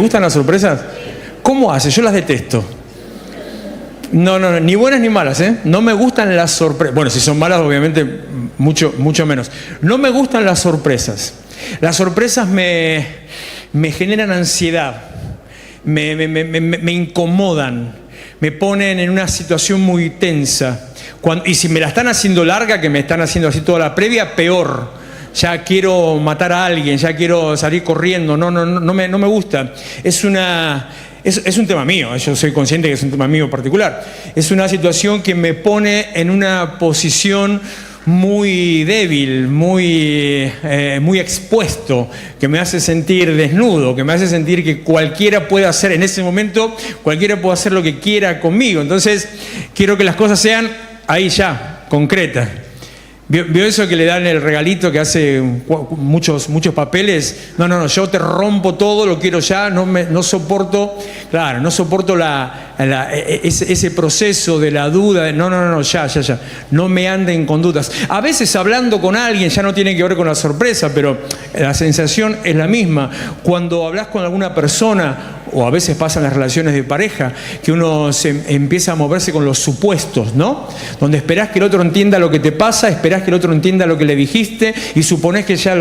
¿Gustan las sorpresas? ¿Cómo hace? Yo las detesto. No, ni buenas ni malas, ¿eh? No me gustan las sorpresas. Bueno, si son malas, obviamente, mucho menos. No me gustan las sorpresas. Las sorpresas me generan ansiedad, me incomodan, me ponen en una situación muy tensa. Y si me la están haciendo larga, que me están haciendo así toda la previa, peor. Ya quiero matar a alguien, ya quiero salir corriendo. No me gusta. Es un tema mío, yo soy consciente que es un tema mío particular. Es una situación que me pone en una posición muy débil, muy expuesto, que me hace sentir desnudo, que me hace sentir que cualquiera puede hacer en ese momento, cualquiera puede hacer lo que quiera conmigo. Entonces, quiero que las cosas sean ahí ya, concretas. ¿Vio eso que le dan el regalito que hace muchos papeles? No, yo te rompo todo, lo quiero ya, no soporto, claro, no soporto ese proceso de la duda, ya, no me anden con dudas. A veces hablando con alguien, ya no tiene que ver con la sorpresa, pero la sensación es la misma. Cuando hablas con alguna persona, o a veces pasan las relaciones de pareja, que uno se empieza a moverse con los supuestos, ¿no? Donde esperás que el otro entienda lo que te pasa, esperás que el otro entienda lo que le dijiste y suponés que ya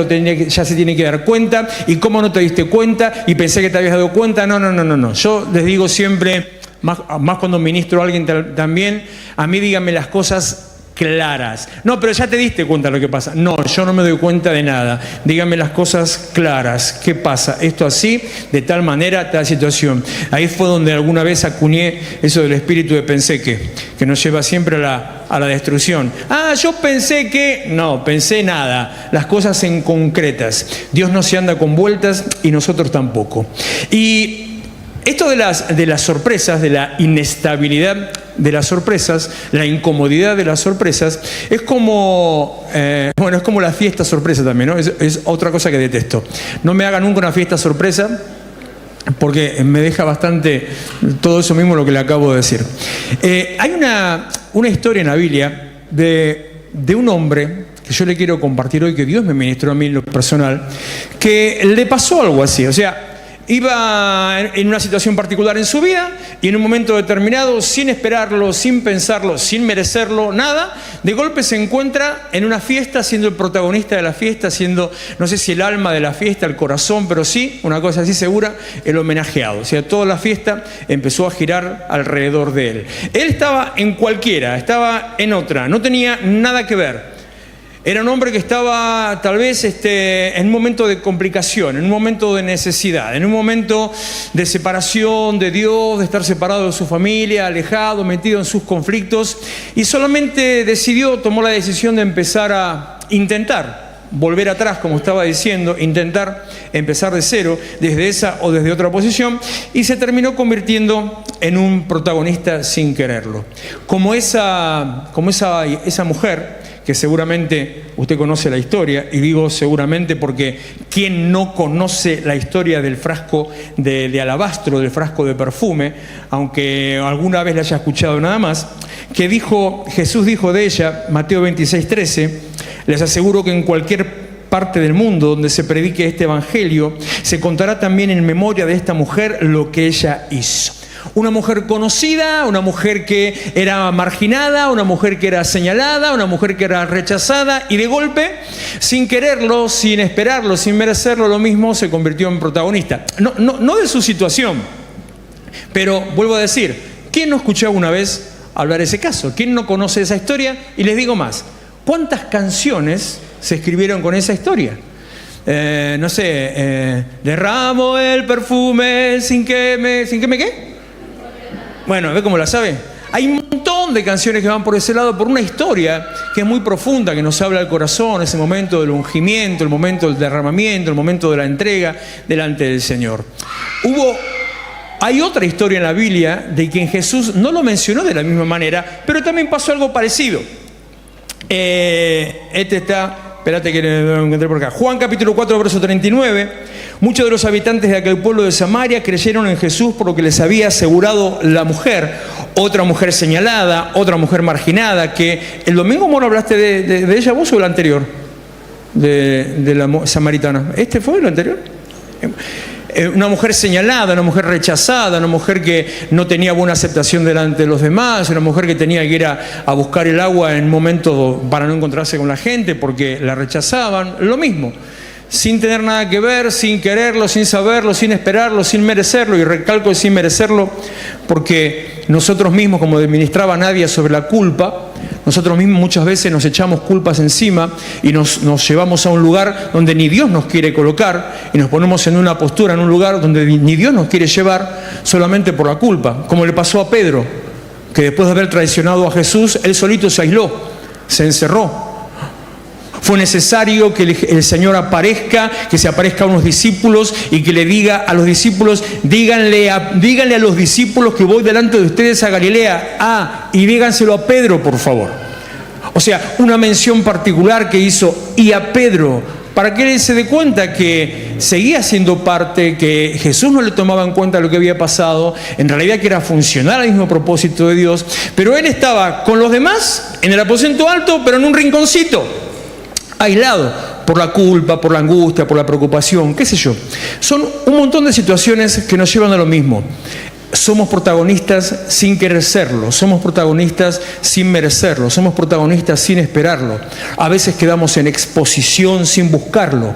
se tiene que dar cuenta, y cómo no te diste cuenta y pensé que te habías dado cuenta. No. Yo les digo siempre, más cuando ministro a alguien también, a mí díganme las cosas claras. No, pero ya te diste cuenta de lo que pasa. No, yo no me doy cuenta de nada. Díganme las cosas claras. ¿Qué pasa? Esto así, de tal manera, tal situación. Ahí fue donde alguna vez acuñé eso del espíritu de pensé que nos lleva siempre a la destrucción. Yo pensé que... No, pensé nada. Las cosas en concretas. Dios no se anda con vueltas y nosotros tampoco. Y esto de las sorpresas, de la inestabilidad de las sorpresas, la incomodidad de las sorpresas, es como la fiesta sorpresa también, ¿no? Es otra cosa que detesto. No me hagan nunca una fiesta sorpresa, porque me deja bastante todo eso mismo lo que le acabo de decir. Hay una historia en la Biblia de un hombre que yo le quiero compartir hoy, que Dios me ministró a mí en lo personal, que le pasó algo así. O sea, iba en una situación particular en su vida y en un momento determinado, sin esperarlo, sin pensarlo, sin merecerlo, nada, de golpe se encuentra en una fiesta siendo el protagonista de la fiesta, siendo, no sé si el alma de la fiesta, el corazón, pero sí, una cosa así segura, el homenajeado. O sea, toda la fiesta empezó a girar alrededor de él. Él estaba en cualquiera, estaba en otra, no tenía nada que ver. Era un hombre que estaba tal vez en un momento de complicación, en un momento de necesidad, en un momento de separación de Dios, de estar separado de su familia, alejado, metido en sus conflictos, y solamente tomó la decisión de empezar a intentar volver atrás, como estaba diciendo, intentar empezar de cero, desde esa o desde otra posición, y se terminó convirtiendo en un protagonista sin quererlo. Como esa mujer, que seguramente usted conoce la historia, y digo seguramente porque ¿quién no conoce la historia del frasco de alabastro, del frasco de perfume, aunque alguna vez la haya escuchado nada más, que Jesús dijo de ella, Mateo 26:13, les aseguro que en cualquier parte del mundo donde se predique este evangelio, se contará también en memoria de esta mujer lo que ella hizo. Una mujer conocida, una mujer que era marginada, una mujer que era señalada, una mujer que era rechazada, y de golpe, sin quererlo, sin esperarlo, sin merecerlo, lo mismo, se convirtió en protagonista. No de su situación, pero vuelvo a decir, ¿quién no escuchó alguna vez hablar ese caso? ¿Quién no conoce esa historia? Y les digo más, ¿cuántas canciones se escribieron con esa historia? Derramo el perfume sin que me ¿qué? Bueno, ¿ve cómo la sabe? Hay un montón de canciones que van por ese lado, por una historia que es muy profunda, que nos habla del corazón, ese momento del ungimiento, el momento del derramamiento, el momento de la entrega delante del Señor. Hay otra historia en la Biblia de quien Jesús no lo mencionó de la misma manera, pero también pasó algo parecido. Espérate que lo encontré por acá. Juan capítulo 4, verso 39. Muchos de los habitantes de aquel pueblo de Samaria creyeron en Jesús por lo que les había asegurado la mujer, otra mujer señalada, otra mujer marginada, que el domingo, Moro, hablaste de ella vos o el anterior, de la samaritana. ¿Este fue el anterior? una mujer señalada, una mujer rechazada, una mujer que no tenía buena aceptación delante de los demás, una mujer que tenía que ir a buscar el agua en un momento para no encontrarse con la gente porque la rechazaban, lo mismo, sin tener nada que ver, sin quererlo, sin saberlo, sin esperarlo, sin merecerlo, y recalco sin merecerlo porque nosotros mismos, como ministraba Nadia sobre la culpa, nosotros mismos muchas veces nos echamos culpas encima y nos llevamos a un lugar donde ni Dios nos quiere colocar y nos ponemos en una postura, en un lugar donde ni Dios nos quiere llevar solamente por la culpa, como le pasó a Pedro, que después de haber traicionado a Jesús, él solito se aisló, se encerró. Fue necesario que el Señor aparezca, que se aparezca a unos discípulos y que le diga a los discípulos, díganle a los discípulos que voy delante de ustedes a Galilea. Y díganselo a Pedro, por favor. O sea, una mención particular que hizo y a Pedro, para que él se dé cuenta que seguía siendo parte, que Jesús no le tomaba en cuenta lo que había pasado, en realidad que era funcional al mismo propósito de Dios, pero él estaba con los demás en el aposento alto, pero en un rinconcito, aislado por la culpa, por la angustia, por la preocupación, qué sé yo. Son un montón de situaciones que nos llevan a lo mismo. Somos protagonistas sin querer serlo, somos protagonistas sin merecerlo, somos protagonistas sin esperarlo. A veces quedamos en exposición sin buscarlo.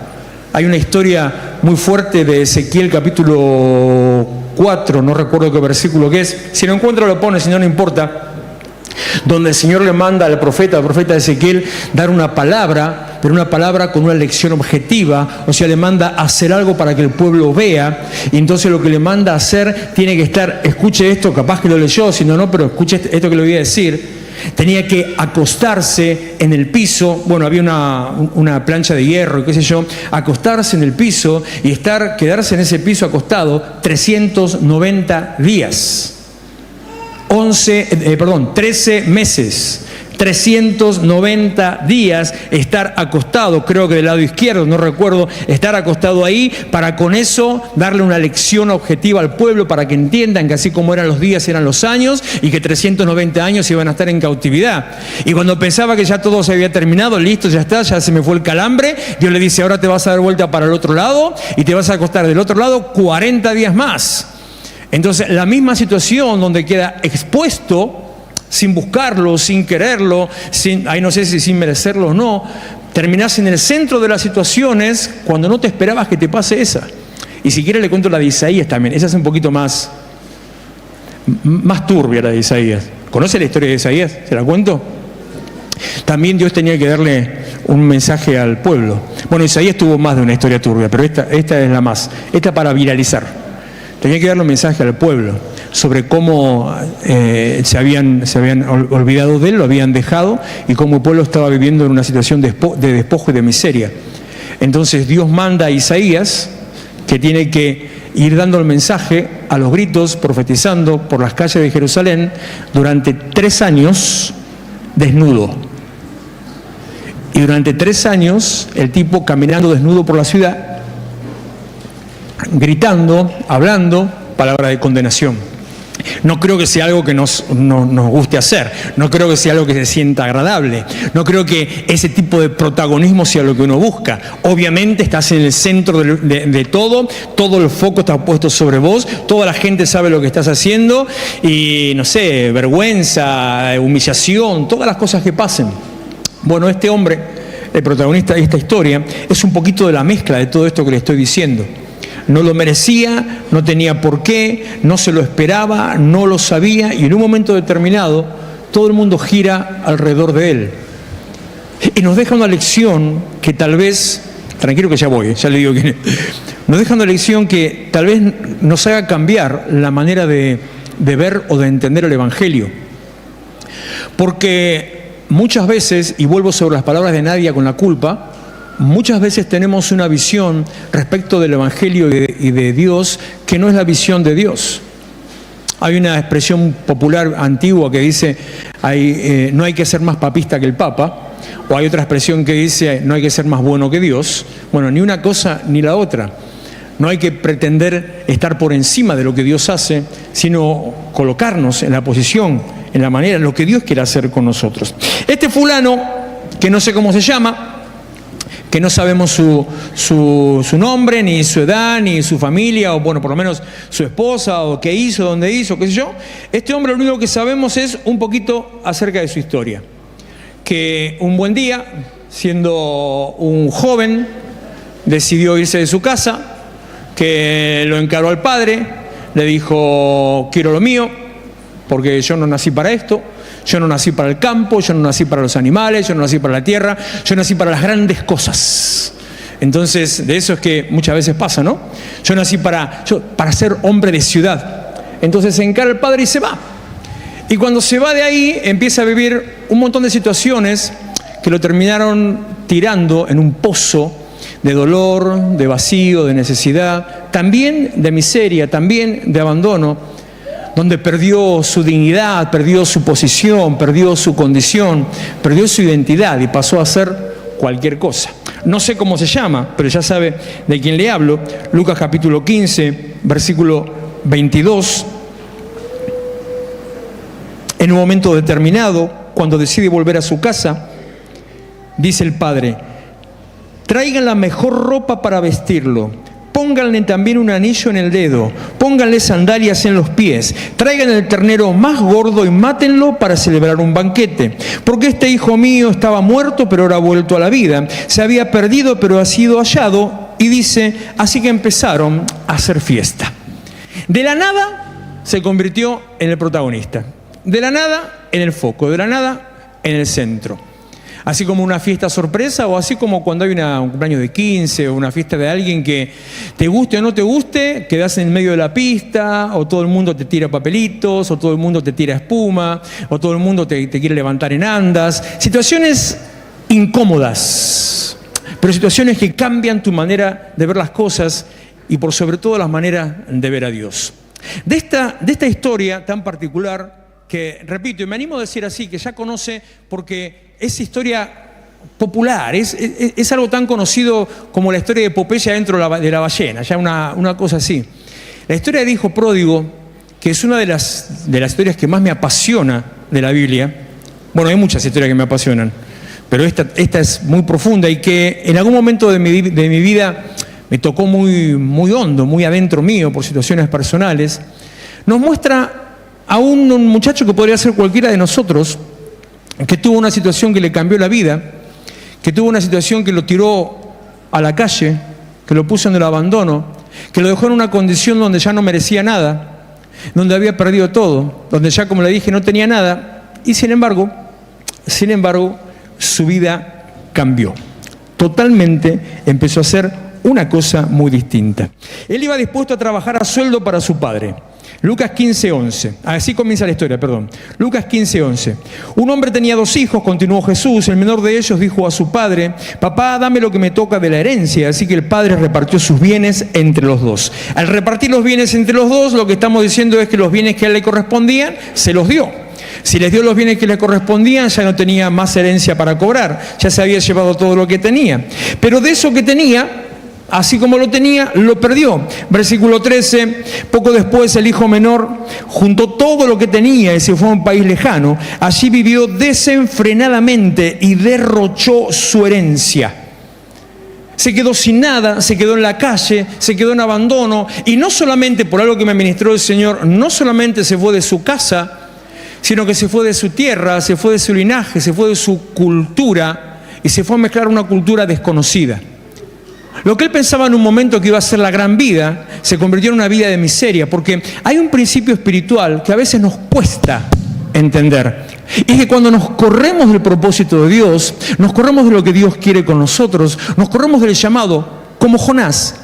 Hay una historia muy fuerte de Ezequiel capítulo 4, no recuerdo qué versículo que es. Si lo encuentro lo pone, si no, no importa. Donde el Señor le manda al profeta Ezequiel, dar una palabra, pero una palabra con una lección objetiva, o sea, le manda a hacer algo para que el pueblo vea, y entonces lo que le manda a hacer tiene que estar, escuche esto, capaz que lo leyó, si no, pero escuche esto que le voy a decir, tenía que acostarse en el piso, bueno, había una plancha de hierro y qué sé yo, acostarse en el piso y quedarse en ese piso acostado 390 días. 13 meses, 390 días estar acostado, creo que del lado izquierdo, no recuerdo, estar acostado ahí para con eso darle una lección objetiva al pueblo para que entiendan que así como eran los días eran los años y que 390 años iban a estar en cautividad. Y cuando pensaba que ya todo se había terminado, listo, ya está, ya se me fue el calambre, Dios le dice, ahora te vas a dar vuelta para el otro lado y te vas a acostar del otro lado 40 días más. Entonces, la misma situación donde queda expuesto, sin buscarlo, sin quererlo, no sé si sin merecerlo o no, terminás en el centro de las situaciones cuando no te esperabas que te pase esa. Y si quiere le cuento la de Isaías también, esa es un poquito más turbia la de Isaías. ¿Conoce la historia de Isaías? ¿Se la cuento? También Dios tenía que darle un mensaje al pueblo. Bueno, Isaías tuvo más de una historia turbia, pero esta es la más, esta para viralizar. Tenía que darle un mensaje al pueblo sobre cómo se habían olvidado de él, lo habían dejado, y cómo el pueblo estaba viviendo en una situación de despojo y de miseria. Entonces Dios manda a Isaías, que tiene que ir dando el mensaje a los gritos, profetizando por las calles de Jerusalén durante 3 años desnudo. Y durante 3 años el tipo caminando desnudo por la ciudad, gritando, hablando, palabra de condenación. No creo que sea algo que nos guste hacer, no creo que sea algo que se sienta agradable, no creo que ese tipo de protagonismo sea lo que uno busca. Obviamente estás en el centro de todo el foco está puesto sobre vos, toda la gente sabe lo que estás haciendo y, no sé, vergüenza, humillación, todas las cosas que pasen. Bueno, este hombre, el protagonista de esta historia, es un poquito de la mezcla de todo esto que le estoy diciendo. No lo merecía, no tenía por qué, no se lo esperaba, no lo sabía, y en un momento determinado todo el mundo gira alrededor de él. Y nos deja una lección que tal vez, tranquilo que ya voy, ya le digo que nos deja una lección que tal vez nos haga cambiar la manera de ver o de entender el Evangelio. Porque muchas veces, y vuelvo sobre las palabras de Nadia con la culpa, muchas veces tenemos una visión respecto del Evangelio y de Dios que no es la visión de Dios. Hay una expresión popular antigua que dice no hay que ser más papista que el Papa, o hay otra expresión que dice no hay que ser más bueno que Dios. Bueno, ni una cosa ni la otra. No hay que pretender estar por encima de lo que Dios hace, sino colocarnos en la posición, en la manera, en lo que Dios quiere hacer con nosotros. Este fulano, que no sé cómo se llama, que no sabemos su nombre, ni su edad, ni su familia, o bueno, por lo menos su esposa, o qué hizo, dónde hizo, qué sé yo. Este hombre, lo único que sabemos es un poquito acerca de su historia. Que un buen día, siendo un joven, decidió irse de su casa, que lo encaró al padre, le dijo: quiero lo mío, porque yo no nací para esto, yo no nací para el campo, yo no nací para los animales, yo no nací para la tierra, yo nací para las grandes cosas. Entonces, de eso es que muchas veces pasa, ¿no? Yo nací para ser hombre de ciudad. Entonces se encara al padre y se va. Y cuando se va de ahí, empieza a vivir un montón de situaciones que lo terminaron tirando en un pozo de dolor, de vacío, de necesidad, también de miseria, también de abandono, donde perdió su dignidad, perdió su posición, perdió su condición, perdió su identidad y pasó a ser cualquier cosa. No sé cómo se llama, pero ya sabe de quién le hablo. Lucas capítulo 15, versículo 22. En un momento determinado, cuando decide volver a su casa, dice el padre: traigan la mejor ropa para vestirlo, pónganle también un anillo en el dedo, pónganle sandalias en los pies, traigan el ternero más gordo y mátenlo para celebrar un banquete. Porque este hijo mío estaba muerto, pero ahora ha vuelto a la vida. Se había perdido, pero ha sido hallado. Y dice, así que empezaron a hacer fiesta. De la nada se convirtió en el protagonista. De la nada en el foco, de la nada en el centro. Así como una fiesta sorpresa, o así como cuando hay un cumpleaños de 15 o una fiesta de alguien que te guste o no te guste, quedás en medio de la pista, o todo el mundo te tira papelitos, o todo el mundo te tira espuma, o todo el mundo te quiere levantar en andas. Situaciones incómodas, pero situaciones que cambian tu manera de ver las cosas y por sobre todo las maneras de ver a Dios. De esta historia tan particular, que repito, y me animo a decir así, que ya conoce porque es historia popular, es algo tan conocido como la historia de Popeye dentro de la ballena, ya una cosa así. La historia de hijo pródigo, que es una de las historias que más me apasiona de la Biblia. Bueno, hay muchas historias que me apasionan, pero esta es muy profunda y que en algún momento de mi vida me tocó muy, muy hondo, muy adentro mío por situaciones personales. Nos muestra a un muchacho que podría ser cualquiera de nosotros, que tuvo una situación que le cambió la vida, que tuvo una situación que lo tiró a la calle, que lo puso en el abandono, que lo dejó en una condición donde ya no merecía nada, donde había perdido todo, donde ya, como le dije, no tenía nada, y sin embargo, su vida cambió. Totalmente empezó a hacer una cosa muy distinta. Él iba dispuesto a trabajar a sueldo para su padre. Lucas 15:11. Así comienza la historia, perdón. Lucas 15:11. Un hombre tenía 2 hijos, continuó Jesús. El menor de ellos dijo a su padre: papá, dame lo que me toca de la herencia. Así que el padre repartió sus bienes entre los dos. Al repartir los bienes entre los dos, lo que estamos diciendo es que los bienes que a él le correspondían, se los dio. Si les dio los bienes que le correspondían, ya no tenía más herencia para cobrar. Ya se había llevado todo lo que tenía. Pero de eso que tenía, así como lo tenía, lo perdió. Versículo 13, poco después el hijo menor juntó todo lo que tenía y se fue a un país lejano. Allí vivió desenfrenadamente y derrochó su herencia. Se quedó sin nada, se quedó en la calle, se quedó en abandono. Y no solamente por algo que me ministró el Señor, no solamente se fue de su casa, sino que se fue de su tierra, se fue de su linaje, se fue de su cultura y se fue a mezclar una cultura desconocida. Lo que él pensaba en un momento que iba a ser la gran vida, se convirtió en una vida de miseria, porque hay un principio espiritual que a veces nos cuesta entender. Y es que cuando nos corremos del propósito de Dios, nos corremos de lo que Dios quiere con nosotros, nos corremos del llamado, como Jonás,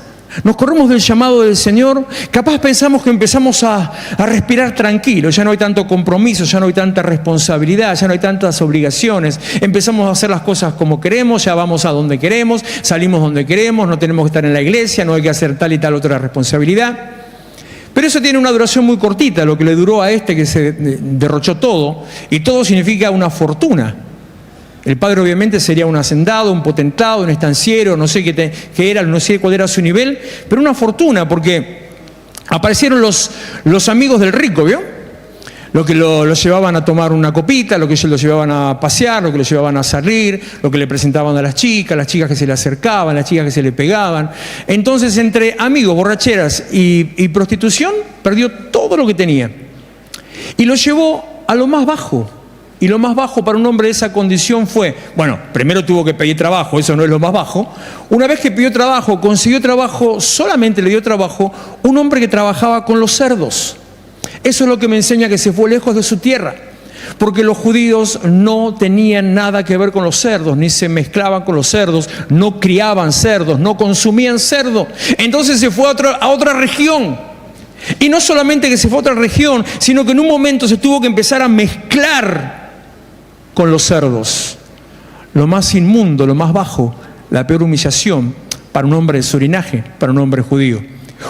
nos corremos del llamado del Señor, capaz pensamos que empezamos a respirar tranquilo, ya no hay tanto compromiso, ya no hay tanta responsabilidad, ya no hay tantas obligaciones, empezamos a hacer las cosas como queremos, ya vamos a donde queremos, salimos donde queremos, no tenemos que estar en la iglesia, no hay que hacer tal y tal otra responsabilidad. Pero eso tiene una duración muy cortita, lo que le duró a este que se derrochó todo, y todo significa una fortuna. El padre obviamente sería un hacendado, un potentado, un estanciero, no sé qué era, no sé cuál era su nivel, pero una fortuna, porque aparecieron los amigos del rico, ¿vio? lo que lo llevaban a tomar una copita, lo que lo llevaban a pasear, lo que lo llevaban a salir, lo que le presentaban a las chicas que se le acercaban, las chicas que se le pegaban. Entonces, entre amigos, borracheras y prostitución, perdió todo lo que tenía. Y lo llevó a lo más bajo. Y lo más bajo para un hombre de esa condición fue, bueno, primero tuvo que pedir trabajo, eso no es lo más bajo. Una vez que pidió trabajo, consiguió trabajo, solamente le dio trabajo un hombre que trabajaba con los cerdos. Eso es lo que me enseña que se fue lejos de su tierra, porque los judíos no tenían nada que ver con los cerdos, ni se mezclaban con los cerdos, no criaban cerdos, no consumían cerdo. Entonces se fue a otra región. Y no solamente que se fue a otra región, sino que en un momento se tuvo que empezar a mezclar con los cerdos. Lo más inmundo, lo más bajo, la peor humillación para un hombre de su linaje, para un hombre judío.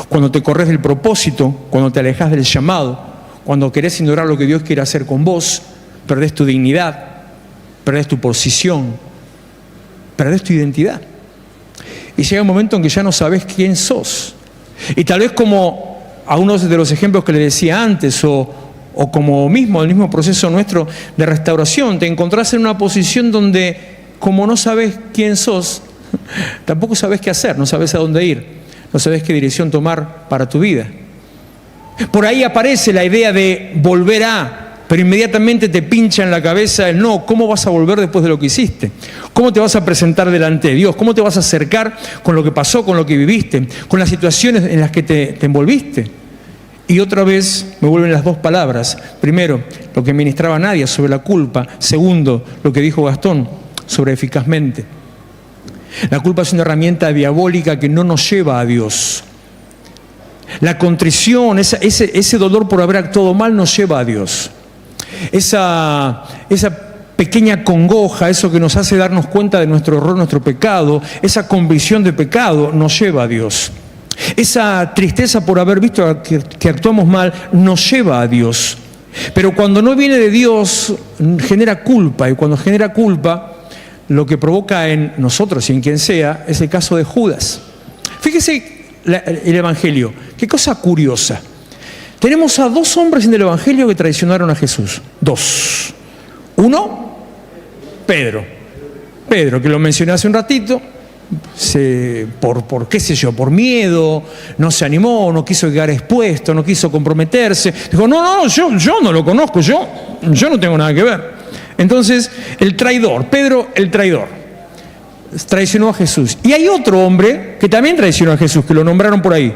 Cuando te corres del propósito, cuando te alejas del llamado, cuando querés ignorar lo que Dios quiere hacer con vos, perdés tu dignidad, perdés tu posición, perdés tu identidad. Y llega un momento en que ya no sabés quién sos. Y tal vez como a uno de los ejemplos que le decía antes, o como el mismo proceso nuestro de restauración, te encontrás en una posición donde, como no sabés quién sos, tampoco sabés qué hacer, no sabés a dónde ir. No sabes qué dirección tomar para tu vida. Por ahí aparece la idea de volver pero inmediatamente te pincha en la cabeza el no. ¿Cómo vas a volver después de lo que hiciste? ¿Cómo te vas a presentar delante de Dios? ¿Cómo te vas a acercar con lo que pasó, con lo que viviste, con las situaciones en las que te envolviste? Y otra vez me vuelven las dos palabras. Primero, lo que ministraba Nadia sobre la culpa. Segundo, lo que dijo Gastón sobre eficazmente. La culpa es una herramienta diabólica que no nos lleva a Dios. La contrición, ese dolor por haber actuado mal nos lleva a Dios. Esa pequeña congoja, eso que nos hace darnos cuenta de nuestro error, nuestro pecado, esa convicción de pecado nos lleva a Dios. Esa tristeza por haber visto que actuamos mal nos lleva a Dios. Pero cuando no viene de Dios, genera culpa, y cuando genera culpa, lo que provoca en nosotros y en quien sea es el caso de Judas. Fíjese el Evangelio, qué cosa curiosa. Tenemos a dos hombres en el Evangelio que traicionaron a Jesús. Dos. Uno, Pedro, que lo mencioné hace un ratito, por qué sé yo, por miedo, no se animó, no quiso quedar expuesto, no quiso comprometerse. Dijo, no, yo no lo conozco, yo no tengo nada que ver. Entonces, Pedro el traidor, traicionó a Jesús. Y hay otro hombre que también traicionó a Jesús, que lo nombraron por ahí,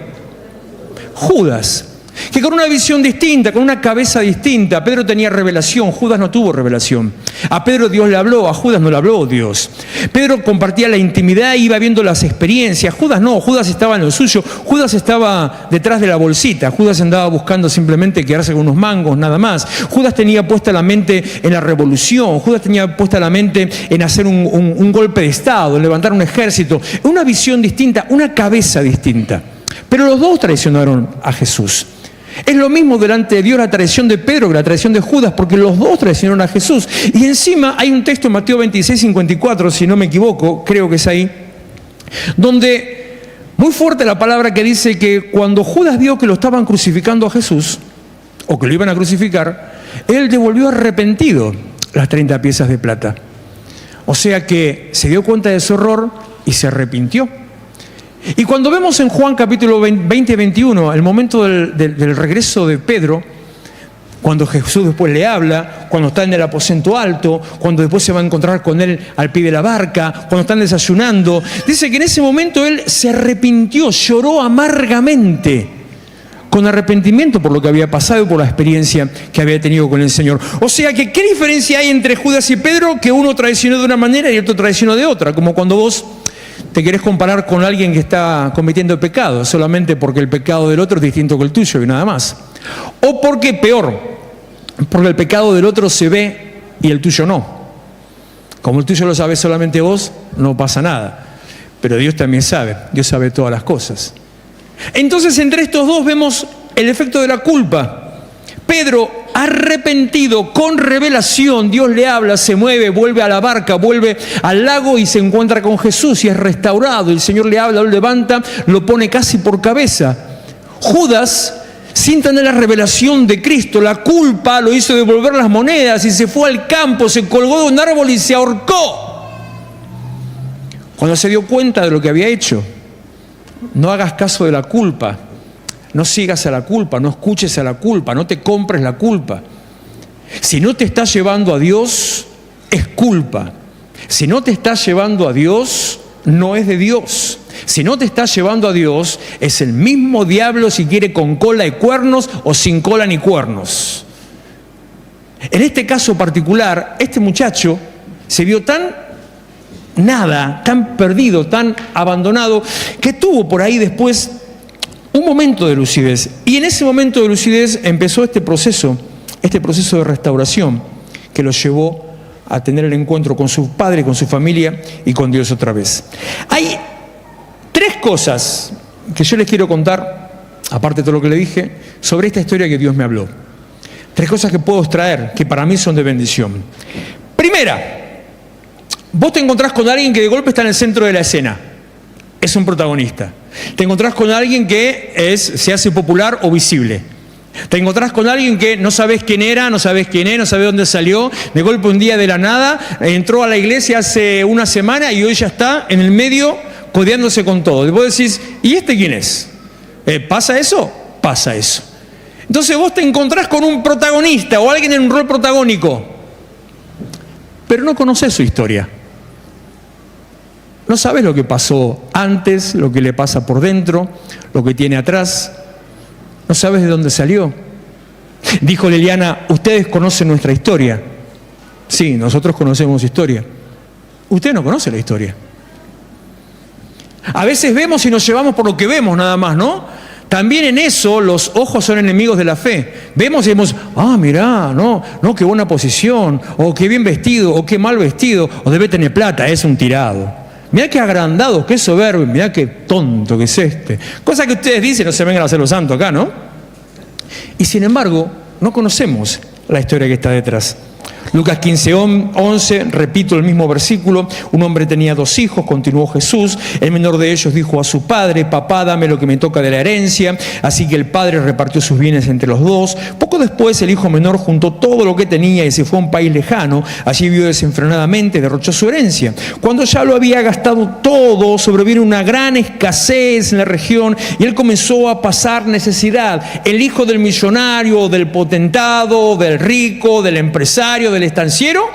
Judas, que con una visión distinta, con una cabeza distinta. Pedro tenía revelación, Judas no tuvo revelación. A Pedro Dios le habló, a Judas no le habló Dios. Pedro compartía la intimidad, iba viendo las experiencias. Judas no, Judas estaba en lo suyo. Judas estaba detrás de la bolsita. Judas andaba buscando simplemente quedarse con unos mangos, nada más. Judas tenía puesta la mente en la revolución. Judas tenía puesta la mente en hacer un golpe de Estado, en levantar un ejército. Una visión distinta, una cabeza distinta. Pero los dos traicionaron a Jesús. Es lo mismo delante de Dios la traición de Pedro que la traición de Judas, porque los dos traicionaron a Jesús. Y encima hay un texto en Mateo 26:54, si no me equivoco, creo que es ahí, donde muy fuerte la palabra que dice que cuando Judas vio que lo estaban crucificando a Jesús, o que lo iban a crucificar, él devolvió arrepentido las 30 piezas de plata. O sea que se dio cuenta de su error y se arrepintió. Y cuando vemos en Juan capítulo 20-21, el momento del regreso de Pedro, cuando Jesús después le habla, cuando está en el aposento alto, cuando después se va a encontrar con él al pie de la barca, cuando están desayunando, dice que en ese momento él se arrepintió, lloró amargamente, con arrepentimiento por lo que había pasado y por la experiencia que había tenido con el Señor. O sea que, ¿qué diferencia hay entre Judas y Pedro? Que uno traicionó de una manera y otro traicionó de otra, como cuando vos te querés comparar con alguien que está cometiendo pecado, solamente porque el pecado del otro es distinto que el tuyo y nada más. O porque, peor, porque el pecado del otro se ve y el tuyo no. Como el tuyo lo sabes solamente vos, no pasa nada. Pero Dios también sabe, Dios sabe todas las cosas. Entonces, entre estos dos vemos el efecto de la culpa. Pedro, arrepentido, con revelación, Dios le habla, se mueve, vuelve a la barca, vuelve al lago y se encuentra con Jesús y es restaurado. El Señor le habla, lo levanta, lo pone casi por cabeza. Judas sin tener la revelación de Cristo. La culpa lo hizo devolver las monedas y se fue al campo, se colgó de un árbol y se ahorcó. Cuando se dio cuenta de lo que había hecho, no hagas caso de la culpa, no sigas a la culpa, no escuches a la culpa, no te compres la culpa. Si no te estás llevando a Dios, es culpa. Si no te estás llevando a Dios, no es de Dios. Si no te estás llevando a Dios, es el mismo diablo si quiere con cola y cuernos o sin cola ni cuernos. En este caso particular, este muchacho se vio tan perdido, tan abandonado, que tuvo por ahí después un momento de lucidez. Y en ese momento de lucidez empezó este proceso de restauración que lo llevó a tener el encuentro con su padre, con su familia y con Dios otra vez. Hay 3 cosas que yo les quiero contar, aparte de todo lo que le dije, sobre esta historia que Dios me habló. 3 cosas que puedo extraer, que para mí son de bendición. Primera, vos te encontrás con alguien que de golpe está en el centro de la escena. Es un protagonista. Te encontrás con alguien que se hace popular o visible. Te encontrás con alguien que no sabés quién era, no sabés quién es, no sabés dónde salió. De golpe un día de la nada, entró a la iglesia hace una semana y hoy ya está en el medio codeándose con todo. Y vos decís, ¿y este quién es? ¿Pasa eso? Pasa eso. Entonces vos te encontrás con un protagonista o alguien en un rol protagónico, pero no conocés su historia. No sabés lo que pasó antes, lo que le pasa por dentro, lo que tiene atrás. No sabes de dónde salió. Dijo Liliana, ustedes conocen nuestra historia. Sí, nosotros conocemos historia. Usted no conoce la historia. A veces vemos y nos llevamos por lo que vemos nada más, ¿no? También en eso los ojos son enemigos de la fe. Vemos y decimos, mirá, no, qué buena posición, o qué bien vestido, o qué mal vestido, o debe tener plata, es un tirado. Mirá qué agrandado, qué soberbio, mirá qué tonto que es este. Cosa que ustedes dicen, no se vengan a hacer los santos acá, ¿no? Y sin embargo, no conocemos la historia que está detrás. Lucas 15:11, repito el mismo versículo. Un hombre tenía 2 hijos, continuó Jesús. El menor de ellos dijo a su padre, papá, dame lo que me toca de la herencia. Así que el padre repartió sus bienes entre los 2. Poco después el hijo menor juntó todo lo que tenía y se fue a un país lejano. Allí vivió desenfrenadamente, derrochó su herencia. Cuando ya lo había gastado todo, sobrevino una gran escasez en la región y él comenzó a pasar necesidad. El hijo del millonario, del potentado, del rico, del empresario, del estanciero,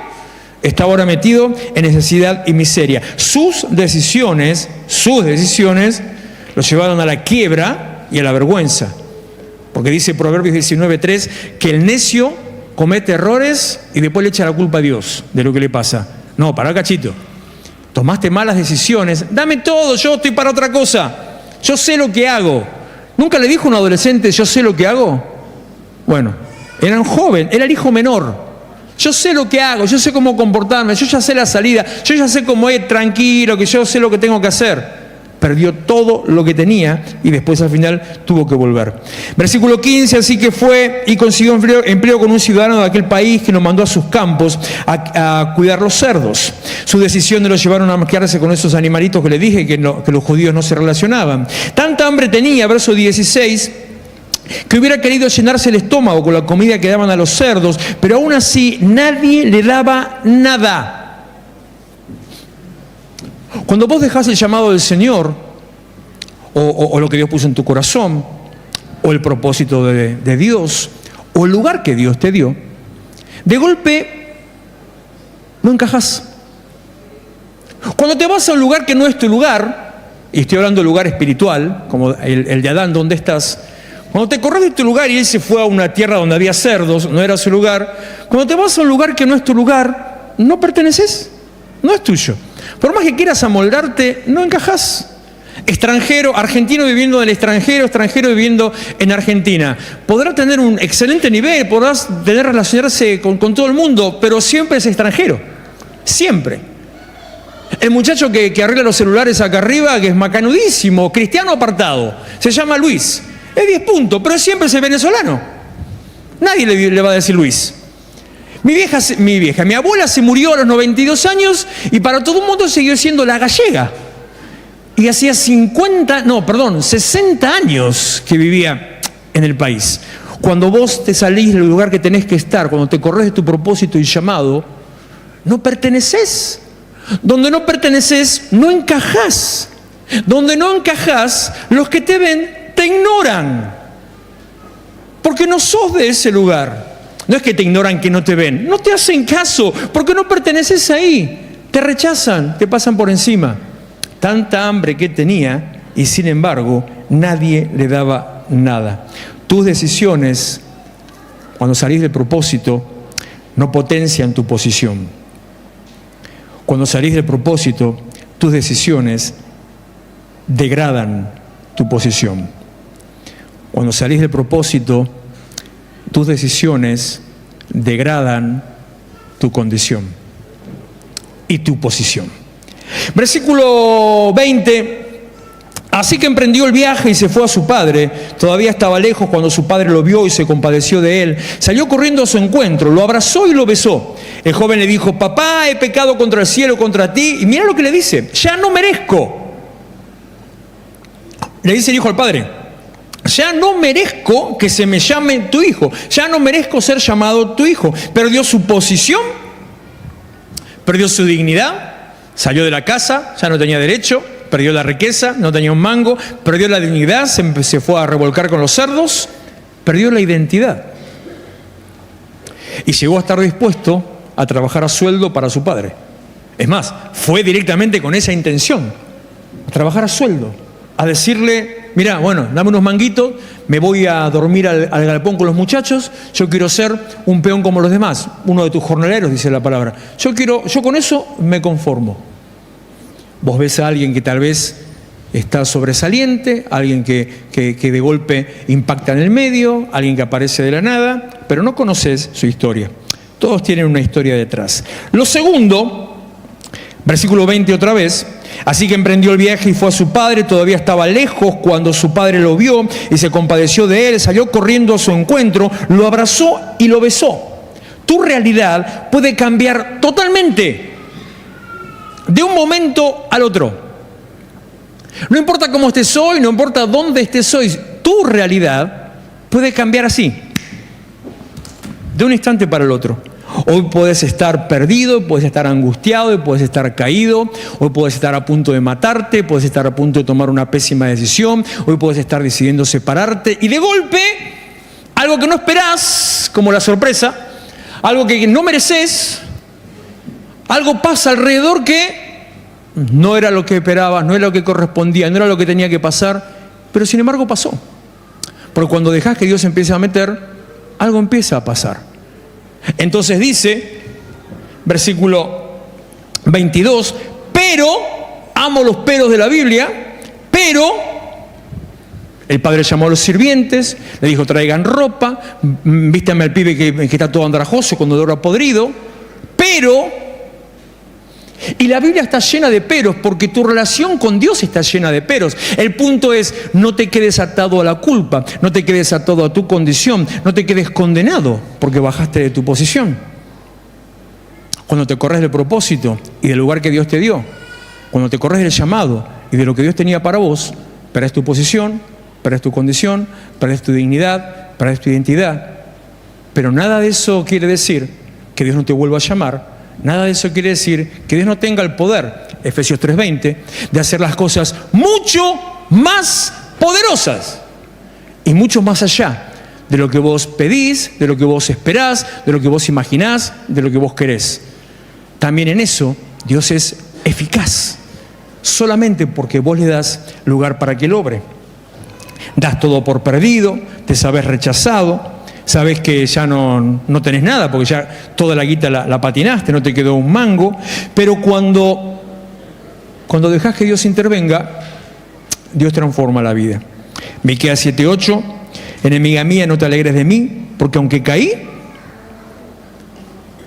estaba ahora metido en necesidad y miseria. Sus decisiones lo llevaron a la quiebra y a la vergüenza. Porque dice Proverbios 19:3 que el necio comete errores y después le echa la culpa a Dios de lo que le pasa. No, pará cachito. Tomaste malas decisiones. Dame todo, yo estoy para otra cosa. Yo sé lo que hago. ¿Nunca le dijo un adolescente, yo sé lo que hago? Bueno, era un joven, era el hijo menor. Yo sé lo que hago, yo sé cómo comportarme, yo ya sé la salida, yo ya sé cómo es tranquilo, que yo sé lo que tengo que hacer. Perdió todo lo que tenía y después al final tuvo que volver. Versículo 15, así que fue y consiguió empleo con un ciudadano de aquel país que lo mandó a sus campos a cuidar los cerdos. Su decisión de lo llevaron a quedarse con esos animalitos que le dije que los judíos no se relacionaban. Tanta hambre tenía, verso 16, que hubiera querido llenarse el estómago con la comida que daban a los cerdos, pero aún así nadie le daba nada. Cuando vos dejás el llamado del Señor, o lo que Dios puso en tu corazón, o el propósito de Dios, o el lugar que Dios te dio, de golpe no encajás. Cuando te vas a un lugar que no es tu lugar, y estoy hablando de lugar espiritual, como el de Adán, ¿dónde estás? Cuando te corres de tu lugar y él se fue a una tierra donde había cerdos, no era su lugar. Cuando te vas a un lugar que no es tu lugar, no perteneces, no es tuyo. Por más que quieras amoldarte, no encajás. Extranjero, argentino viviendo del extranjero, extranjero viviendo en Argentina. Podrá tener un excelente nivel, podrás relacionarse con todo el mundo, pero siempre es extranjero. Siempre. El muchacho que arregla los celulares acá arriba, que es macanudísimo, cristiano apartado, se llama Luis. Es 10 puntos, pero siempre es el venezolano. Nadie le va a decir Luis. Mi abuela se murió a los 92 años y para todo el mundo siguió siendo la gallega. Y hacía 60 años que vivía en el país. Cuando vos te salís del lugar que tenés que estar, cuando te corres de tu propósito y llamado, no pertenecés. Donde no perteneces, no encajás. Donde no encajás, los que te ven te ignoran. Porque no sos de ese lugar. No es que te ignoran, que no te ven. No te hacen caso, porque no perteneces ahí. Te rechazan, te pasan por encima. Tanta hambre que tenía y sin embargo nadie le daba nada. Tus decisiones, cuando salís del propósito, no potencian tu posición. Cuando salís del propósito, tus decisiones degradan tu posición. Cuando salís del propósito, tus decisiones degradan tu condición y tu posición. Versículo 20. Así que emprendió el viaje y se fue a su padre. Todavía estaba lejos cuando su padre lo vio y se compadeció de él. Salió corriendo a su encuentro, lo abrazó y lo besó. El joven le dijo: papá, he pecado contra el cielo, contra ti. Y mira lo que le dice: ya no merezco. Le dice el hijo al padre: ya no merezco que se me llame tu hijo. Ya no merezco ser llamado tu hijo. Perdió su posición, perdió su dignidad, salió de la casa, ya no tenía derecho. Perdió la riqueza, no tenía un mango, perdió la dignidad, se fue a revolcar con los cerdos, perdió la identidad. Y llegó a estar dispuesto a trabajar a sueldo para su padre. Es más, fue directamente con esa intención, a trabajar a sueldo, a decirle: mira, bueno, dame unos manguitos, me voy a dormir al galpón con los muchachos, yo quiero ser un peón como los demás, uno de tus jornaleros, dice la palabra. Yo con eso me conformo. Vos ves a alguien que tal vez está sobresaliente, alguien que de golpe impacta en el medio, alguien que aparece de la nada, pero no conoces su historia. Todos tienen una historia detrás. Lo segundo, versículo 20 otra vez: así que emprendió el viaje y fue a su padre. Todavía estaba lejos cuando su padre lo vio y se compadeció de él. Salió corriendo a su encuentro, lo abrazó y lo besó. Tu realidad puede cambiar totalmente de un momento al otro. No importa cómo estés hoy, no importa dónde estés hoy, tu realidad puede cambiar así, de un instante para el otro. Hoy puedes estar perdido, puedes estar angustiado, puedes estar caído, hoy puedes estar a punto de matarte, puedes estar a punto de tomar una pésima decisión, hoy puedes estar decidiendo separarte y de golpe, algo que no esperás, como la sorpresa, algo que no mereces, algo pasa alrededor que no era lo que esperabas, no era lo que correspondía, no era lo que tenía que pasar, pero sin embargo pasó. Porque cuando dejas que Dios empiece a meter, algo empieza a pasar. Entonces dice, versículo 22, pero, amo los peros de la Biblia, pero el padre llamó a los sirvientes, le dijo: traigan ropa, vístame al pibe que está todo andrajoso con dolor a podrido, pero... Y la Biblia está llena de peros, porque tu relación con Dios está llena de peros. El punto es: no te quedes atado a la culpa, no te quedes atado a tu condición, no te quedes condenado porque bajaste de tu posición. Cuando te corres del propósito y del lugar que Dios te dio, cuando te corres del llamado y de lo que Dios tenía para vos, perdés tu posición, perdés tu condición, perdés tu dignidad, perdés tu identidad. Pero nada de eso quiere decir que Dios no te vuelva a llamar. Nada de eso quiere decir que Dios no tenga el poder, Efesios 3:20, de hacer las cosas mucho más poderosas y mucho más allá de lo que vos pedís, de lo que vos esperás, de lo que vos imaginás, de lo que vos querés. También en eso Dios es eficaz, solamente porque vos le das lugar para que Él obre. Das todo por perdido, te sabes rechazado, sabes que ya no tenés nada, porque ya toda la guita la patinaste, no te quedó un mango. Pero cuando dejás que Dios intervenga, Dios transforma la vida. Miqueas 7:8: enemiga mía, no te alegres de mí, porque aunque caí,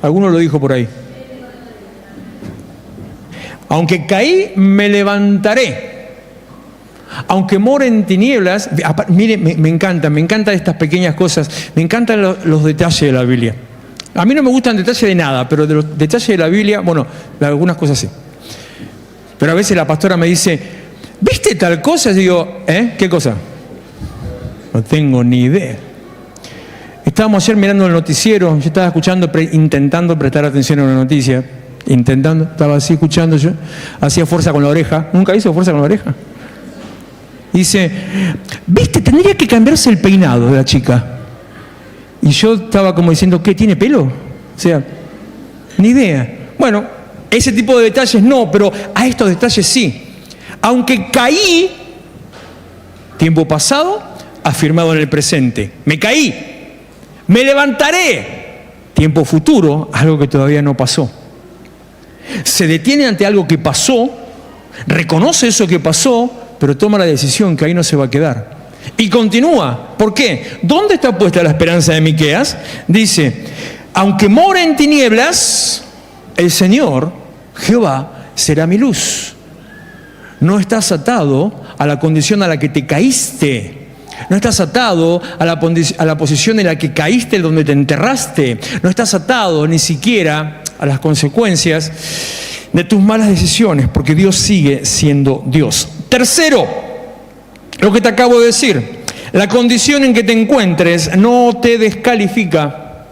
alguno lo dijo por ahí, aunque caí, me levantaré. Aunque more en tinieblas, mire, me encantan estas pequeñas cosas, me encantan los detalles de la Biblia. A mí no me gustan detalles de nada, pero de los detalles de la Biblia, bueno, de algunas cosas sí. Pero a veces la pastora me dice: ¿viste tal cosa? Y digo: ¿qué cosa? No tengo ni idea. Estábamos ayer mirando el noticiero, yo estaba escuchando, intentando prestar atención a una noticia, estaba así escuchando yo, hacía fuerza con la oreja. ¿Nunca hizo fuerza con la oreja? Dice, ¿viste? Tendría que cambiarse el peinado de la chica. Y yo estaba como diciendo, ¿qué? ¿Tiene pelo? O sea, ni idea. Bueno, ese tipo de detalles no, pero a estos detalles sí. Aunque caí, tiempo pasado, afirmado en el presente. Me caí. Me levantaré, tiempo futuro, algo que todavía no pasó. Se detiene ante algo que pasó, reconoce eso que pasó, pero toma la decisión que ahí no se va a quedar. Y continúa. ¿Por qué? ¿Dónde está puesta la esperanza de Miqueas? Dice, aunque more en tinieblas, el Señor, Jehová, será mi luz. No estás atado a la condición a la que te caíste. No estás atado a la posición en la que caíste, donde te enterraste. No estás atado ni siquiera a las consecuencias de tus malas decisiones, porque Dios sigue siendo Dios. Tercero, lo que te acabo de decir, la condición en que te encuentres no te descalifica.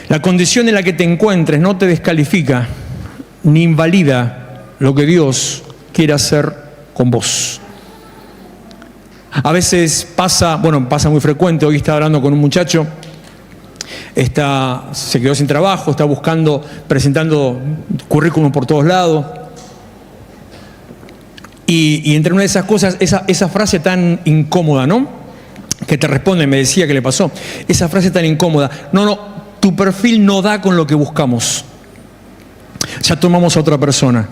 La condición en la que te encuentres no te descalifica ni invalida lo que Dios quiere hacer con vos. A veces pasa muy frecuente. Hoy estaba hablando con un muchacho, se quedó sin trabajo, está presentando currículum por todos lados. Y entre una de esas cosas, esa frase tan incómoda, ¿no? Que te responde, me decía que le pasó. Esa frase tan incómoda. No, tu perfil no da con lo que buscamos. Ya tomamos a otra persona.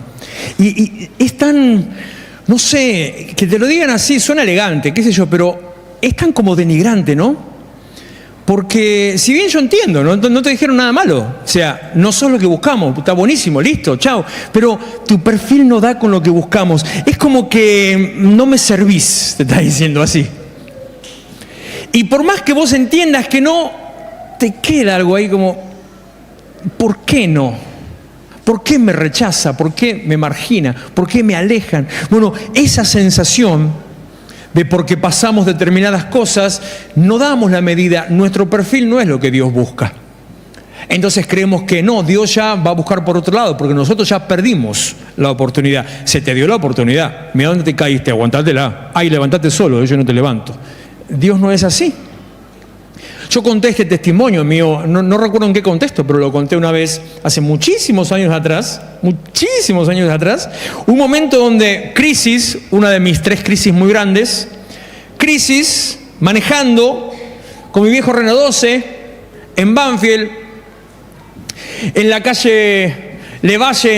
Y es tan... No sé, que te lo digan así, suena elegante, qué sé yo, pero es tan como denigrante, ¿no? Porque si bien yo entiendo, no te dijeron nada malo, o sea, no sos lo que buscamos, está buenísimo, listo, chao, pero tu perfil no da con lo que buscamos. Es como que no me servís, te está diciendo así. Y por más que vos entiendas que no, te queda algo ahí como, ¿por qué no? ¿Por qué me rechaza? ¿Por qué me margina? ¿Por qué me alejan? Bueno, esa sensación de porque pasamos determinadas cosas, no damos la medida, nuestro perfil no es lo que Dios busca. Entonces creemos que no, Dios ya va a buscar por otro lado, porque nosotros ya perdimos la oportunidad. Se te dio la oportunidad. Mira dónde te caíste, aguantátela. Ay, levantate solo, yo no te levanto. Dios no es así. Yo conté este testimonio mío, no recuerdo en qué contexto, pero lo conté una vez hace muchísimos años atrás, un momento donde una de mis 3 crisis muy grandes, manejando con mi viejo Renault 12 en Banfield, en la calle Levalle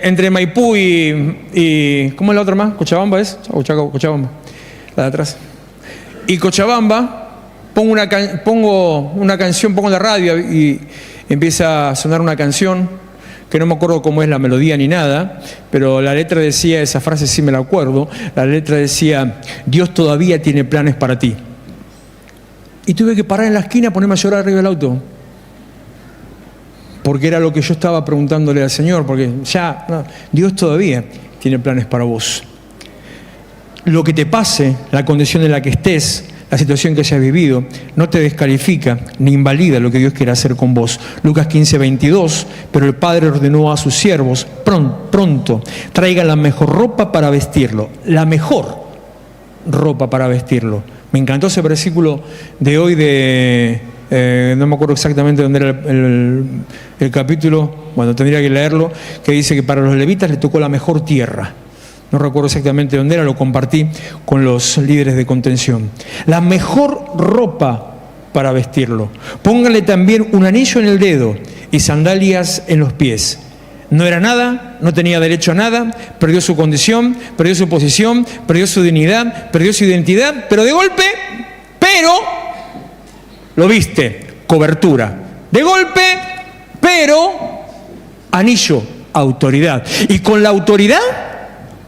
entre Maipú y ¿cómo es la otra más? ¿Cochabamba es? Cochabamba, la de atrás. Y Cochabamba. Pongo una canción, pongo la radio y empieza a sonar una canción que no me acuerdo cómo es la melodía ni nada, pero la letra decía, esa frase sí me la acuerdo, la letra decía, Dios todavía tiene planes para ti. Y tuve que parar en la esquina, ponerme a llorar arriba del auto, porque era lo que yo estaba preguntándole al Señor, porque Dios todavía tiene planes para vos. Lo que te pase, la condición en la que estés, la situación que hayas vivido, no te descalifica ni invalida lo que Dios quiere hacer con vos. Lucas 15:22, pero el Padre ordenó a sus siervos, pronto, traigan la mejor ropa para vestirlo. La mejor ropa para vestirlo. Me encantó ese versículo de hoy no me acuerdo exactamente dónde era el capítulo, bueno, tendría que leerlo, que dice que para los levitas les tocó la mejor tierra. No recuerdo exactamente dónde era, lo compartí con los líderes de contención. La mejor ropa para vestirlo. Pónganle también un anillo en el dedo y sandalias en los pies. No era nada, no tenía derecho a nada, perdió su condición, perdió su posición, perdió su dignidad, perdió su identidad, pero de golpe, lo viste, cobertura. De golpe, pero anillo, autoridad. Y con la autoridad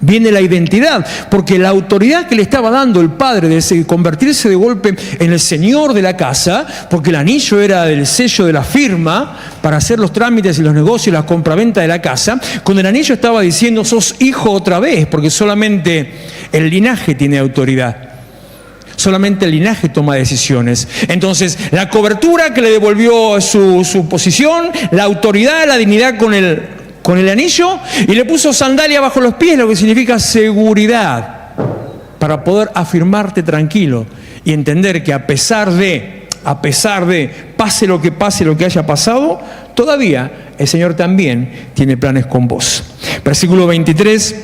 viene la identidad, porque la autoridad que le estaba dando el padre de convertirse de golpe en el señor de la casa, porque el anillo era el sello de la firma para hacer los trámites y los negocios y la compraventa de la casa, con el anillo estaba diciendo sos hijo otra vez, porque solamente el linaje tiene autoridad. Solamente el linaje toma decisiones. Entonces, la cobertura que le devolvió su posición, la autoridad, la dignidad con el anillo, y le puso sandalia bajo los pies, lo que significa seguridad, para poder afirmarte tranquilo y entender que a pesar de, pase lo que haya pasado, todavía el Señor también tiene planes con vos. Versículo 23.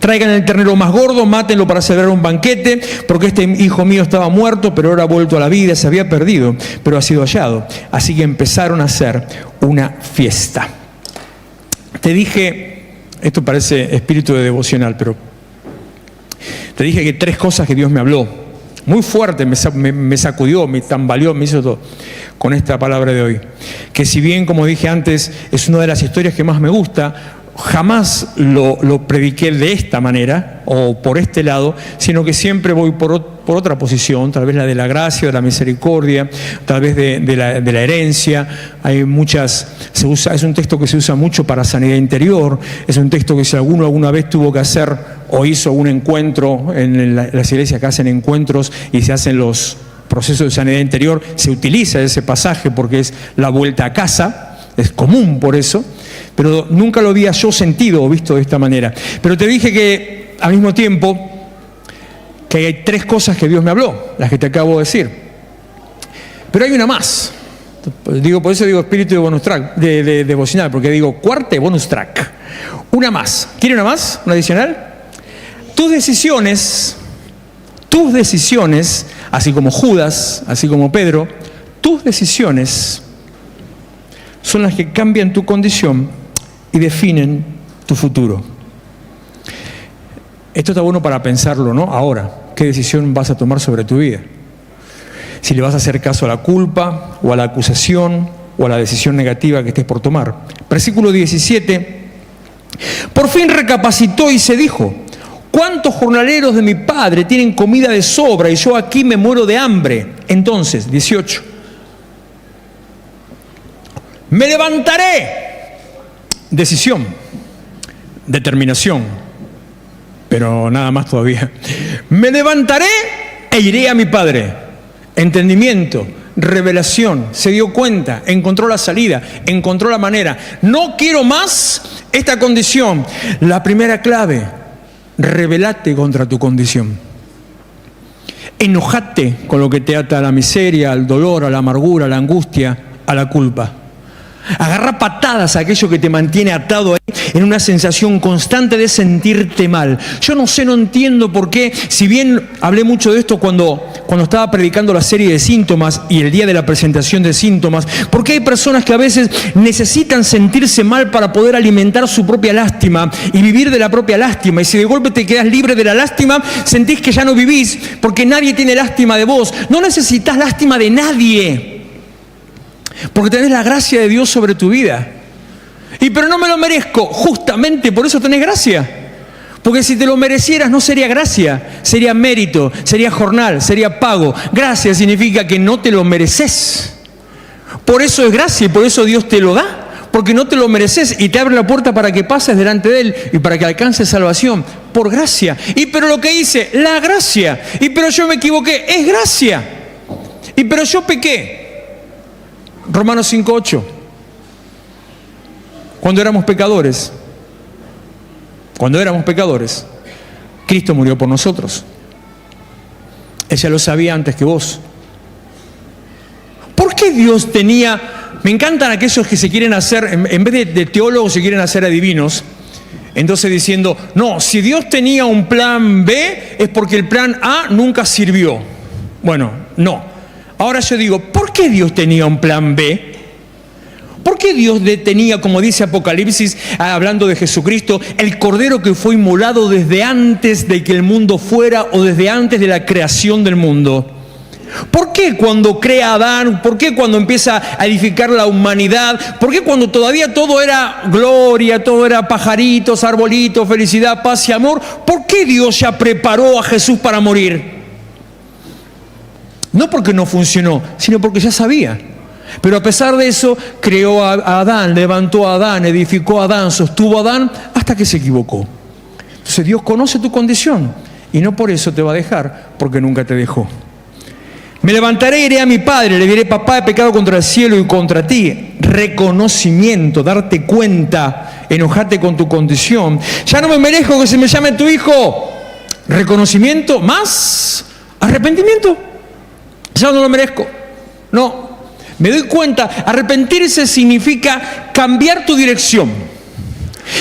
Traigan el ternero más gordo, mátenlo para celebrar un banquete, porque este hijo mío estaba muerto, pero ahora ha vuelto a la vida, se había perdido, pero ha sido hallado. Así que empezaron a hacer una fiesta. Te dije, esto parece espíritu de devocional, pero te dije que 3 cosas que Dios me habló, muy fuerte, me sacudió, me tambaleó, me hizo todo, con esta palabra de hoy. Que si bien, como dije antes, es una de las historias que más me gusta, jamás lo prediqué de esta manera o por este lado, sino que siempre voy por otra posición, tal vez la de la gracia, de la misericordia, tal vez de la herencia. Hay muchas, es un texto que se usa mucho para sanidad interior, es un texto que si alguno alguna vez tuvo que hacer o hizo un encuentro en las iglesias que hacen encuentros y se hacen los procesos de sanidad interior, se utiliza ese pasaje porque es la vuelta a casa, es común por eso. Pero nunca lo había yo sentido o visto de esta manera. Pero te dije que, al mismo tiempo, que hay 3 cosas que Dios me habló, las que te acabo de decir. Pero hay una más. Por eso digo espíritu de bonus track, de devocional, porque digo cuarte bonus track. Una más. ¿Quiere una más? ¿Una adicional? Tus decisiones, así como Judas, así como Pedro, tus decisiones son las que cambian tu condición y definen tu futuro. Esto está bueno para pensarlo, ¿no? Ahora, ¿qué decisión vas a tomar sobre tu vida? Si le vas a hacer caso a la culpa, o a la acusación, o a la decisión negativa que estés por tomar. Versículo 17. Por fin recapacitó y se dijo: ¿cuántos jornaleros de mi padre tienen comida de sobra y yo aquí me muero de hambre? Entonces, 18. Me levantaré. Decisión, determinación, pero nada más todavía. Me levantaré e iré a mi padre. Entendimiento, revelación, se dio cuenta, encontró la salida, encontró la manera. No quiero más esta condición. La primera clave, rebelate contra tu condición. Enojate con lo que te ata a la miseria, al dolor, a la amargura, a la angustia, a la culpa. Agarra patadas a aquello que te mantiene atado ahí en una sensación constante de sentirte mal. Yo no entiendo por qué, si bien hablé mucho de esto cuando estaba predicando la serie de síntomas y el día de la presentación de síntomas, porque hay personas que a veces necesitan sentirse mal para poder alimentar su propia lástima y vivir de la propia lástima. Y si de golpe te quedas libre de la lástima, sentís que ya no vivís porque nadie tiene lástima de vos. No necesitas lástima de nadie, porque tenés la gracia de Dios sobre tu vida. Pero no me lo merezco. Justamente por eso tenés gracia. Porque si te lo merecieras no sería gracia, sería mérito, sería jornal, sería pago. Gracia significa que no te lo mereces. Por eso es gracia y por eso Dios te lo da. Porque no te lo mereces y te abre la puerta para que pases delante de Él y para que alcances salvación. Por gracia. Pero lo que hice, la gracia. Pero yo me equivoqué, es gracia. Pero yo pequé. Romanos 5:8. Cuando éramos pecadores, Cristo murió por nosotros. Ella lo sabía antes que vos. ¿Por qué Dios tenía? Me encantan aquellos que se quieren hacer, en vez de teólogos, se quieren hacer adivinos. Entonces diciendo, no, si Dios tenía un plan B, es porque el plan A nunca sirvió. Bueno, no. Ahora yo digo, ¿por qué Dios tenía un plan B? ¿Por qué Dios tenía, como dice Apocalipsis, hablando de Jesucristo, el Cordero que fue inmolado desde antes de que el mundo fuera o desde antes de la creación del mundo? ¿Por qué cuando crea a Adán? ¿Por qué cuando empieza a edificar la humanidad? ¿Por qué cuando todavía todo era gloria, todo era pajaritos, arbolitos, felicidad, paz y amor? ¿Por qué Dios ya preparó a Jesús para morir? No porque no funcionó, sino porque ya sabía. Pero a pesar de eso, creó a Adán, levantó a Adán, edificó a Adán, sostuvo a Adán hasta que se equivocó. Entonces Dios conoce tu condición y no por eso te va a dejar, porque nunca te dejó. Me levantaré e iré a mi padre, le diré: papá, he pecado contra el cielo y contra ti. Reconocimiento, darte cuenta, enojarte con tu condición. Ya no me merezco que se me llame tu hijo. Reconocimiento más arrepentimiento. Ya no lo merezco. No, me doy cuenta. Arrepentirse significa cambiar tu dirección.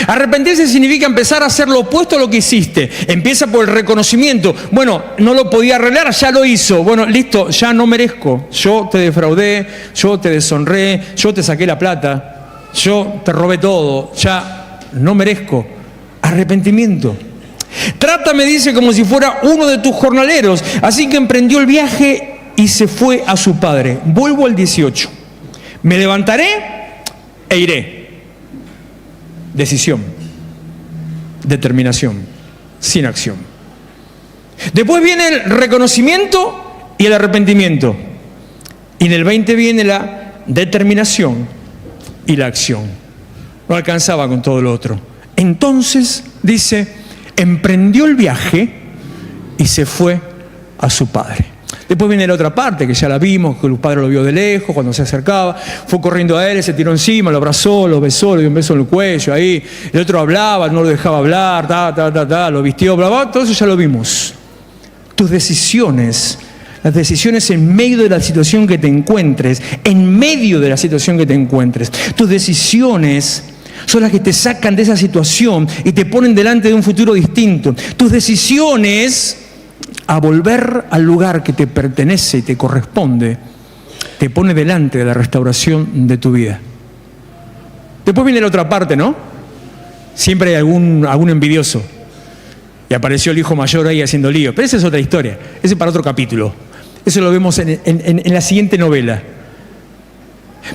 Arrepentirse significa empezar a hacer lo opuesto a lo que hiciste. Empieza por el reconocimiento. Bueno, no lo podía arreglar, ya lo hizo. Bueno, listo, ya no merezco. Yo te defraudé, yo te deshonré, yo te saqué la plata, yo te robé todo, ya no merezco. Arrepentimiento. Trátame, dice, como si fuera uno de tus jornaleros. Así que emprendió el viaje y se fue a su padre. Vuelvo al 18. Me levantaré e iré. Decisión, determinación, sin acción. Después viene el reconocimiento y el arrepentimiento. Y en el 20 viene la determinación y la acción. No alcanzaba con todo lo otro. Entonces, dice, emprendió el viaje y se fue a su padre. Después viene la otra parte, que ya la vimos, que el padre lo vio de lejos, cuando se acercaba, fue corriendo a él, se tiró encima, lo abrazó, lo besó, le dio un beso en el cuello, ahí. El otro hablaba, no lo dejaba hablar, lo vistió, bla, bla, todo eso ya lo vimos. Tus decisiones, las decisiones en medio de la situación que te encuentres, en medio de la situación que te encuentres, tus decisiones son las que te sacan de esa situación y te ponen delante de un futuro distinto. Tus decisiones a volver al lugar que te pertenece y te corresponde, te pone delante de la restauración de tu vida. Después viene la otra parte, ¿no? Siempre hay algún envidioso. Y apareció el hijo mayor ahí haciendo lío. Pero esa es otra historia. Ese es para otro capítulo. Eso lo vemos en la siguiente novela.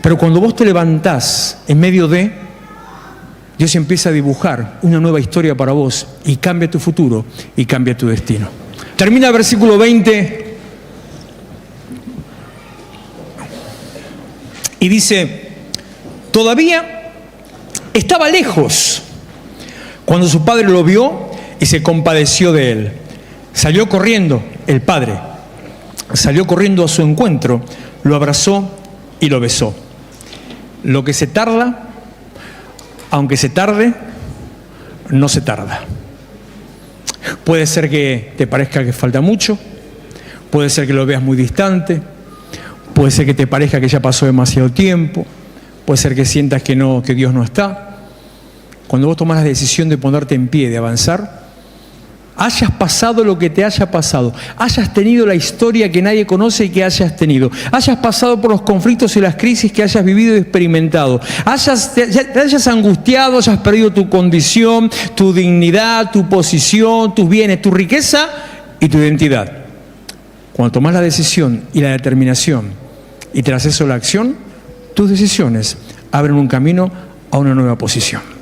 Pero cuando vos te levantás en medio de, Dios empieza a dibujar una nueva historia para vos y cambia tu futuro y cambia tu destino. Termina el versículo 20 y dice: todavía estaba lejos cuando su padre lo vio y se compadeció de él. Salió corriendo, el padre salió corriendo a su encuentro, lo abrazó y lo besó. Lo que se tarda, aunque se tarde, no se tarda. Puede ser que te parezca que falta mucho, puede ser que lo veas muy distante, puede ser que te parezca que ya pasó demasiado tiempo, puede ser que sientas que Dios no está. Cuando vos tomás la decisión de ponerte en pie, de avanzar, hayas pasado lo que te haya pasado, hayas tenido la historia que nadie conoce y que hayas tenido, hayas pasado por los conflictos y las crisis que hayas vivido y experimentado, te hayas angustiado, hayas perdido tu condición, tu dignidad, tu posición, tus bienes, tu riqueza y tu identidad. Cuando tomás la decisión y la determinación y tras eso la acción, tus decisiones abren un camino a una nueva posición.